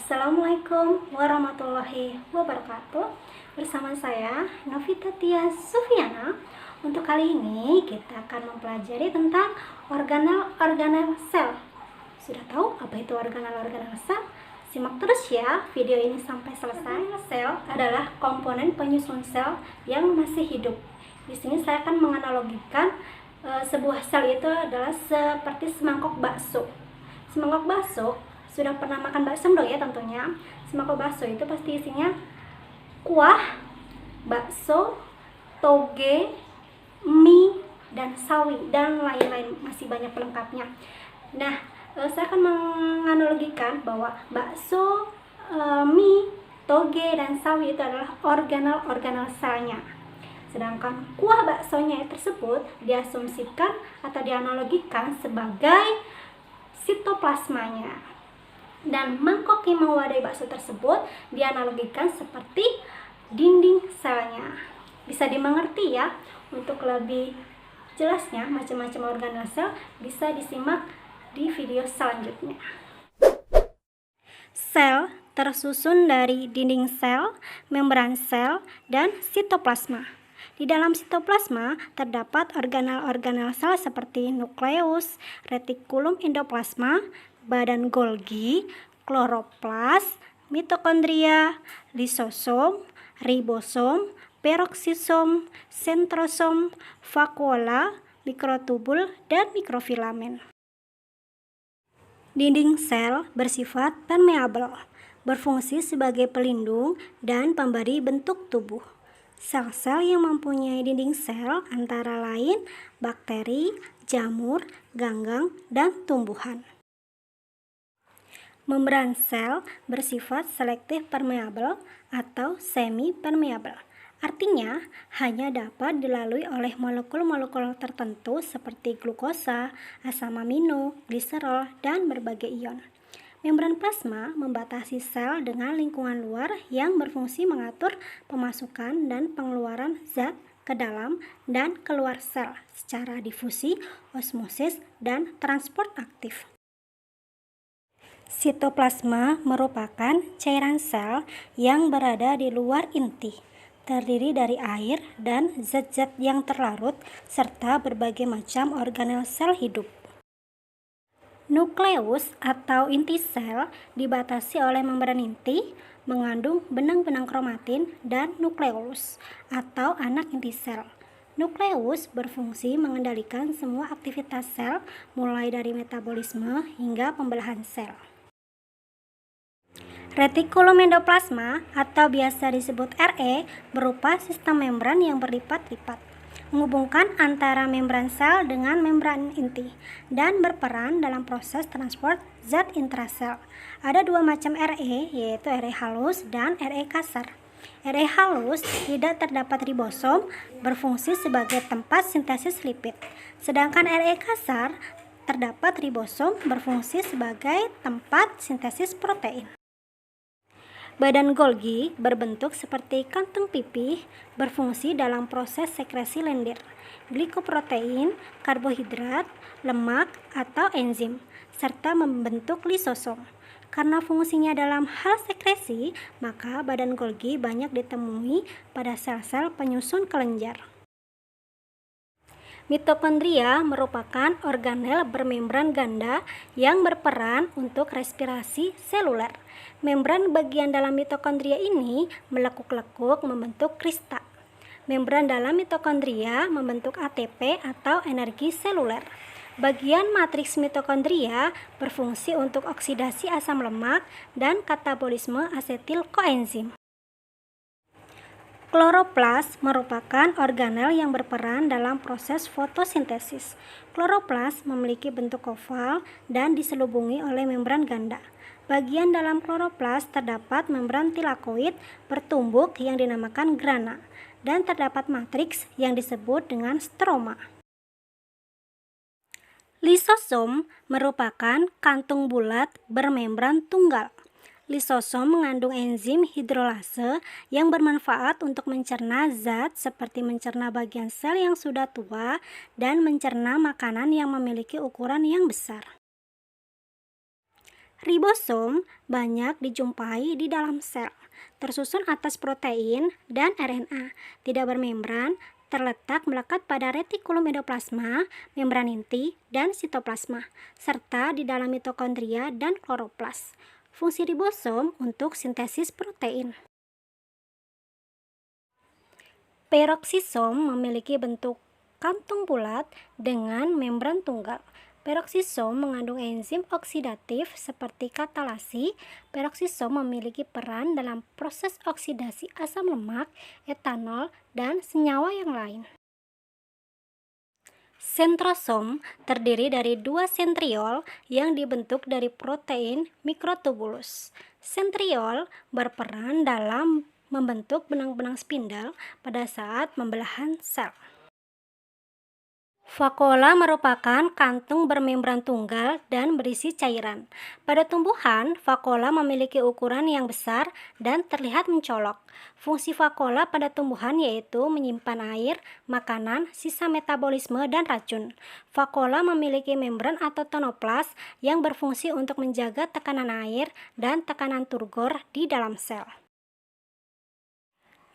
Assalamualaikum warahmatullahi wabarakatuh. Bersama saya Novita Tia Sufiana. Untuk kali ini kita akan mempelajari tentang organel-organel sel. Sudah tahu apa itu organel-organel sel? Simak terus ya video ini sampai selesai. Sel adalah komponen penyusun sel yang masih hidup. Di sini saya akan menganalogikan sebuah sel itu adalah seperti semangkok bakso. Semangkok bakso, sudah pernah makan bakso dong ya tentunya. Semangkok bakso itu pasti isinya kuah, bakso, toge, mie, dan sawi, dan lain-lain, masih banyak pelengkapnya. Nah, saya akan menganalogikan bahwa bakso, mie, toge, dan sawi itu adalah organel-organel selnya. Sedangkan kuah baksonya tersebut diasumsikan atau dianalogikan sebagai sitoplasmanya. Dan mangkok yang mewadai bakso tersebut dianalogikan seperti dinding selnya. Bisa dimengerti ya. Untuk lebih jelasnya macam-macam organel sel bisa disimak di video selanjutnya. Sel tersusun dari dinding sel, membran sel, dan sitoplasma. Di dalam sitoplasma terdapat organel-organel sel seperti nukleus, retikulum endoplasma, badan Golgi, kloroplas, mitokondria, lisosom, ribosom, peroksisom, sentrosom, vakuola, mikrotubul, dan mikrofilamen. Dinding sel bersifat permeabel, berfungsi sebagai pelindung dan pemberi bentuk tubuh. Sel-sel yang mempunyai dinding sel antara lain bakteri, jamur, ganggang, dan tumbuhan. Membran sel bersifat selektif permeabel atau semi-permeabel. Artinya, hanya dapat dilalui oleh molekul-molekul tertentu seperti glukosa, asam amino, gliserol, dan berbagai ion. Membran plasma membatasi sel dengan lingkungan luar yang berfungsi mengatur pemasukan dan pengeluaran zat ke dalam dan keluar sel secara difusi, osmosis, dan transport aktif. Sitoplasma merupakan cairan sel yang berada di luar inti, terdiri dari air dan zat-zat yang terlarut serta berbagai macam organel sel hidup. Nukleus atau inti sel dibatasi oleh membran inti, mengandung benang-benang kromatin, dan nukleolus atau anak inti sel. Nukleus berfungsi mengendalikan semua aktivitas sel mulai dari metabolisme hingga pembelahan sel. Retikulum endoplasma atau biasa disebut RE berupa sistem membran yang berlipat-lipat, menghubungkan antara membran sel dengan membran inti dan berperan dalam proses transport zat intrasel. Ada dua macam RE, yaitu RE halus dan RE kasar. RE halus tidak terdapat ribosom, berfungsi sebagai tempat sintesis lipid. Sedangkan RE kasar terdapat ribosom, berfungsi sebagai tempat sintesis protein. Badan Golgi berbentuk seperti kantung pipih, berfungsi dalam proses sekresi lendir, glikoprotein, karbohidrat, lemak, atau enzim, serta membentuk lisosom. Karena fungsinya dalam hal sekresi, maka badan Golgi banyak ditemui pada sel-sel penyusun kelenjar. Mitokondria merupakan organel bermembran ganda yang berperan untuk respirasi seluler. Membran bagian dalam mitokondria ini melekuk-lekuk membentuk krista. Membran dalam mitokondria membentuk ATP atau energi seluler. Bagian matriks mitokondria berfungsi untuk oksidasi asam lemak dan katabolisme asetil koenzim. Kloroplas merupakan organel yang berperan dalam proses fotosintesis. Kloroplas memiliki bentuk oval dan diselubungi oleh membran ganda. Bagian dalam kloroplas terdapat membran tilakoid bertumbuk yang dinamakan grana, dan terdapat matriks yang disebut dengan stroma. Lisosom merupakan kantung bulat bermembran tunggal. Lisosom mengandung enzim hidrolase yang bermanfaat untuk mencerna zat seperti mencerna bagian sel yang sudah tua dan mencerna makanan yang memiliki ukuran yang besar. Ribosom banyak dijumpai di dalam sel, tersusun atas protein dan RNA, tidak bermembran, terletak melekat pada retikulum endoplasma, membran inti, dan sitoplasma, serta di dalam mitokondria dan kloroplas. Fungsi ribosom untuk sintesis protein. Peroksisom memiliki bentuk kantung bulat dengan membran tunggal. Peroksisom mengandung enzim oksidatif seperti katalase. Peroksisom memiliki peran dalam proses oksidasi asam lemak, etanol, dan senyawa yang lain. Sentrosom terdiri dari dua sentriol yang dibentuk dari protein mikrotubulus. Sentriol berperan dalam membentuk benang-benang spindle pada saat pembelahan sel. Vakuola merupakan kantung bermembran tunggal dan berisi cairan. Pada tumbuhan, vakuola memiliki ukuran yang besar dan terlihat mencolok. Fungsi vakuola pada tumbuhan yaitu menyimpan air, makanan, sisa metabolisme, dan racun. Vakuola memiliki membran atau tonoplas yang berfungsi untuk menjaga tekanan air dan tekanan turgor di dalam sel.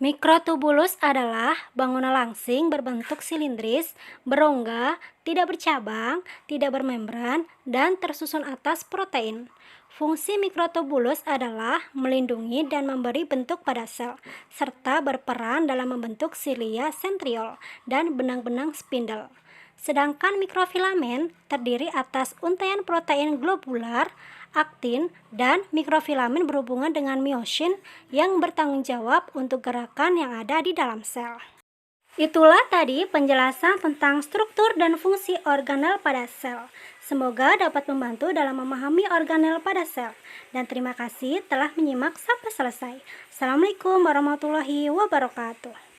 Mikrotubulus adalah bangunan langsing berbentuk silindris, berongga, tidak bercabang, tidak bermembran, dan tersusun atas protein. Fungsi mikrotubulus adalah melindungi dan memberi bentuk pada sel, serta berperan dalam membentuk silia sentriol dan benang-benang spindle. Sedangkan mikrofilamen terdiri atas untaian protein globular, aktin, dan mikrofilamen berhubungan dengan miosin yang bertanggung jawab untuk gerakan yang ada di dalam sel. Itulah tadi penjelasan tentang struktur dan fungsi organel pada sel. Semoga dapat membantu dalam memahami organel pada sel. Dan terima kasih telah menyimak sampai selesai. Assalamualaikum warahmatullahi wabarakatuh.